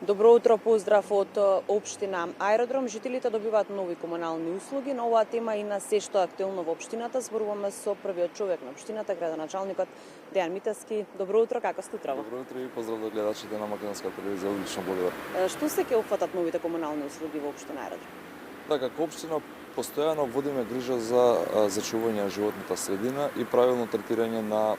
Добро утро, поздрав од општина Аеродром. Жителите добиваат нови комунални услуги. На оваа тема и на се што е актуелно во општината зборуваме со првиот човек на општината, градоначалникот Дејан Митевски. Добро утро, како сте утрово? Добро утро и поздрав до гледачите на Македонска телевизија Улично Боливар. Што се ќе опфатат новите комунални услуги во општина Аеродром? Да, како општина постојано водиме грижа за зачувување на животната средина и правилно третирање на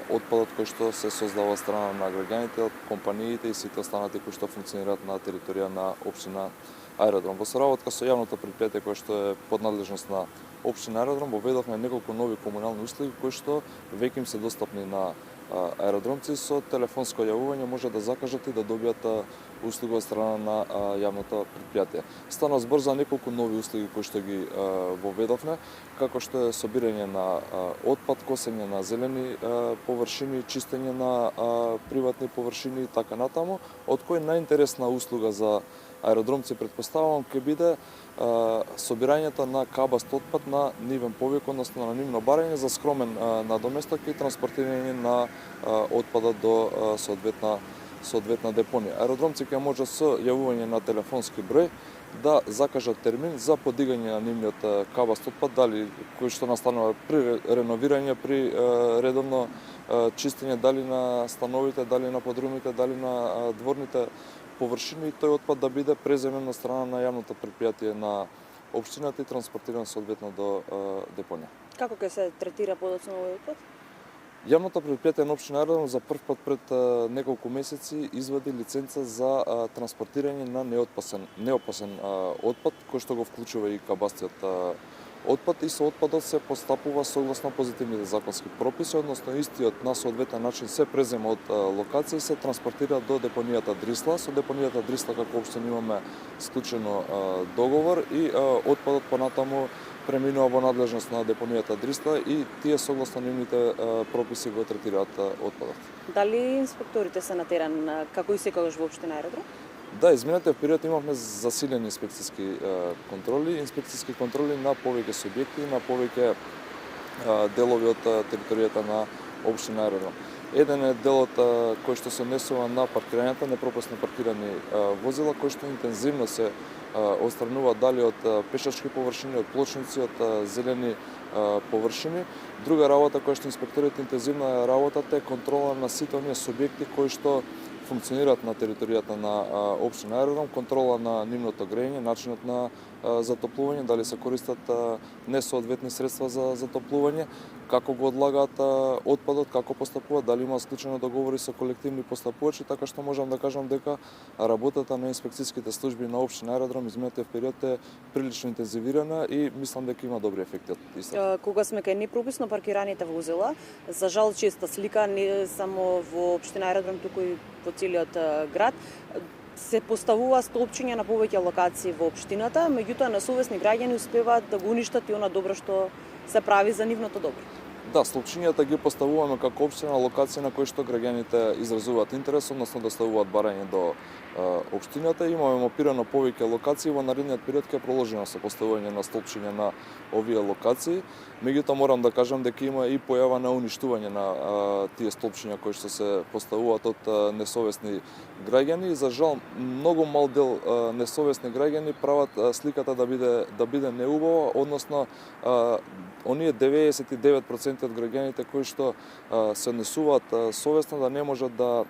отпадот кој што се создава од страна на граѓаните, од компаниите и сите останати кои што функционираат на територија на општина Аеродром. Во соработка со јавното претпријатие кое што е под надлежност на општина Аеродром, воведовме неколку нови комунални услуги кои што веќе им се достапни на аеродромци. Со телефонско јавување може да закажат и да добијат услуга од страна на јавното претпријатие. Стана збор за неколку нови услуги кои што ги воведовме, како што е собирање на отпад, косење на зелени површини, чистење на приватни површини и така натаму, од кој најинтересна услуга за аеродромци предпоставувам ќе биде собирањето на кабаст отпад на нивен повик, односно на нивно барање за скромен надоместок и транспортирање на отпадот до соодветна депонија. Аеродромци ќе може со јавување на телефонски број да закажат термин за подигање на нивниот кабаст отпад, дали кој што настанува при реновирање, при редовно чистење, дали на становите, дали на подрумите, дали на дворните површини, и тој отпад да биде преземен на страна на јавното претпријатие на општината и транспортиран соодветно до депонија. Како ќе се третира подоцна овој отпад? Јавното претпријатие на општина Аеродром за прв пат пред неколку месеци извади лиценца за транспортирање на неопасен отпад, кој што го вклучува и кабастиот отпад, и со отпадот се постапува согласно позитивните законски прописи, односно истиот на соодветен начин се презема од локација и се транспортира до депонијата Дрисла. Со депонијата Дрисла како општина имаме склучено договор и отпадот понатаму преминува во надлежност на депонијата Дрисла и тие согласно нивните прописи го третираат отпадот. Дали инспекторите се на терен како и секогаш во општина Аеродром? Да, изминатиот период имавме засилени инспекциски контроли на повеќе субјекти и на повеќе делови од територијата на општина Аеродром. Еден е делот кој што се однесува на паркирањата, непропусно паркирани возила, кои што интензивно се отстранува дали од пешачки површини, од плочници, од зелени површини. Друга работа која што инспекторите интензивно работата е контрола на сите оние субјекти кои што функционираат на територијата на општина Аеродром, контрола на нивното грејење, начинот на затоплување, дали се користат несоодветни средства за затоплување, како го одлагаат отпадот, како постапуваат, дали има склучени договори со колективни постапувачи, така што можам да кажам дека работата на инспекцијските служби на општина Аеродром изминатиот период е прилично интензивирана и мислам дека има добри ефекти од истата. Кога сме кај непропусно паркираните возила, за жал честа слика не само во општина Аеродром, туку и по целиот град, се поставува столпчиња на повеќе локации во општината, меѓутоа несовесни граѓани успеваат да го уништат и она добро што се прави за нивното добро. Да, столпчињата ги поставуваме како општина на локации на кои што граѓаните изразуваат интерес, односно да ставуваат барање до општината. Имаме мапирано повеќе локации, во наредниот период ќе продолжиме со поставување на столпчиња на овие локации. Меѓутоа морам да кажам дека има и појава на уништување на тие столпчиња кои што се поставуваат од несовесни граѓани. За жал, многу мал дел несовесни граѓани прават сликата да биде неубава, односно оние 99% од граѓаните кои што се однесуваат совесно да не можат да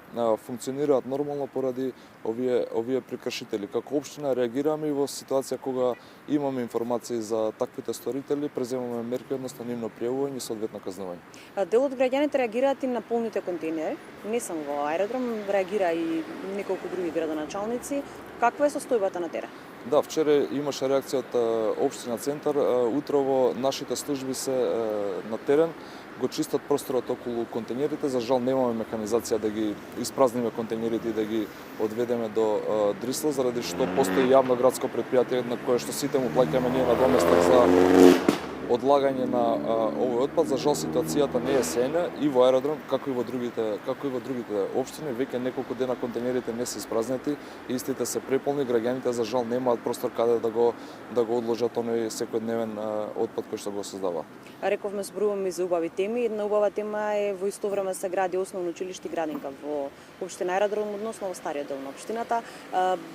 функционираат нормално поради овие прекршители. Како општина реагираме и во ситуација кога имаме информации за таквите сторители, преземаме мерки, односно нивно пријавување и соодветно казнување. Дел од граѓаните реагираат и на полните контейнери. Не само во Аеродром, реагира и неколку други градоначалници. Каква е состојбата на терен? Да, вчера имаше реакција од општина Центар. Утрово нашите служби се на терен, го чистат просторот околу контейнерите. За жал немаме механизација да ги испразниме контейнерите и да ги одведеме до Дрисла, заради што постои јавно градско претпријатие на кое што сите му плаќаме ние надоместок одлагање на овој отпад. За жал ситуацијата не е сејна и во аеродром, како и во другите општини, веќе неколку дена контейнерите не се испразнети, истите се преполни, граѓаните за жал немаат простор каде да го одложат оној секојдневен отпад кој што го создава. Рековме зборуваме за убави теми. Една убава тема е во исто време се гради основно училиште и градинка во општина Аеродром, односно во стариот дел на општината.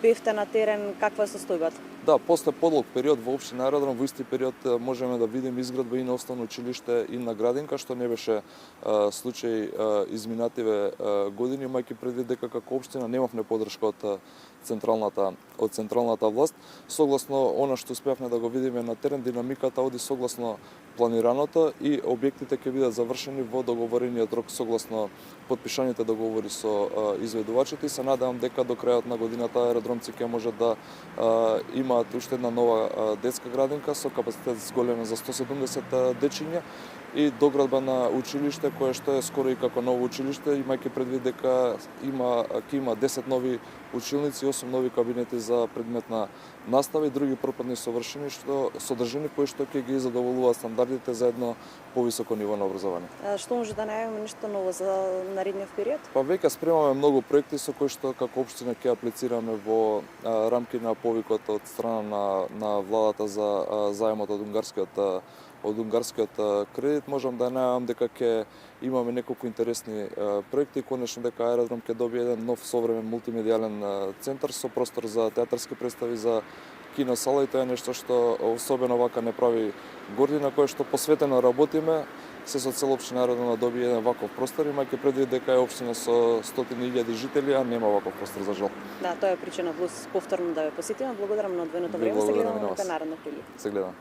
Бевте на терен, каква е состојбата? Да, после подлог период во општина Аеродром, во исти период можеме да видиме изградба и на основно училиште и на градинка, што не беше случај изминативе години, имајќи предвид дека како општина немавме поддршка од централната власт. Согласно она што успеавме да го видиме на терен, динамиката оди согласно планираното и објектите ќе бидат завршени во договорениот рок согласно потпишаните договори со изведувачите и се надевам дека до крајот на годината аеродромци ќе може да имаат уште една нова детска градинка со капацитет зголемен за 170 дечиња и доградба на училиште кое што е скоро и како ново училиште, имајќи предвид дека ќе има 10 нови училници, 8 нови кабинети за предметна настава и други пропратни содржини кои што ќе ги задоволуваат стандардите за едно повисоко ниво на образование. Што може да најавиме нешто ново за наредниот период? Па веќе спремаме многу проекти со кои што како општина ќе аплицираме во рамки на повикот од страна на владата за заемот од унгарскиот кредит. Можам да најавам дека ќе имаме неколку интересни проекти, конечно дека аеродром ќе добие еден нов современ мултимедијален центар со простор за театарски представи, за киносала и тоа е нешто што особено вака не прави гордина, кое што посветено работиме се со цела општина Аеродром да добие еден ваков простор, имајќи предвид дека е општина со стотини илјади жители, а нема ваков простор за жал. Да, тоа е причина плюс повторно да ве посетиме. Благодарам на одвоеното време. Се гледаме на наредна прилика. Се гледаме.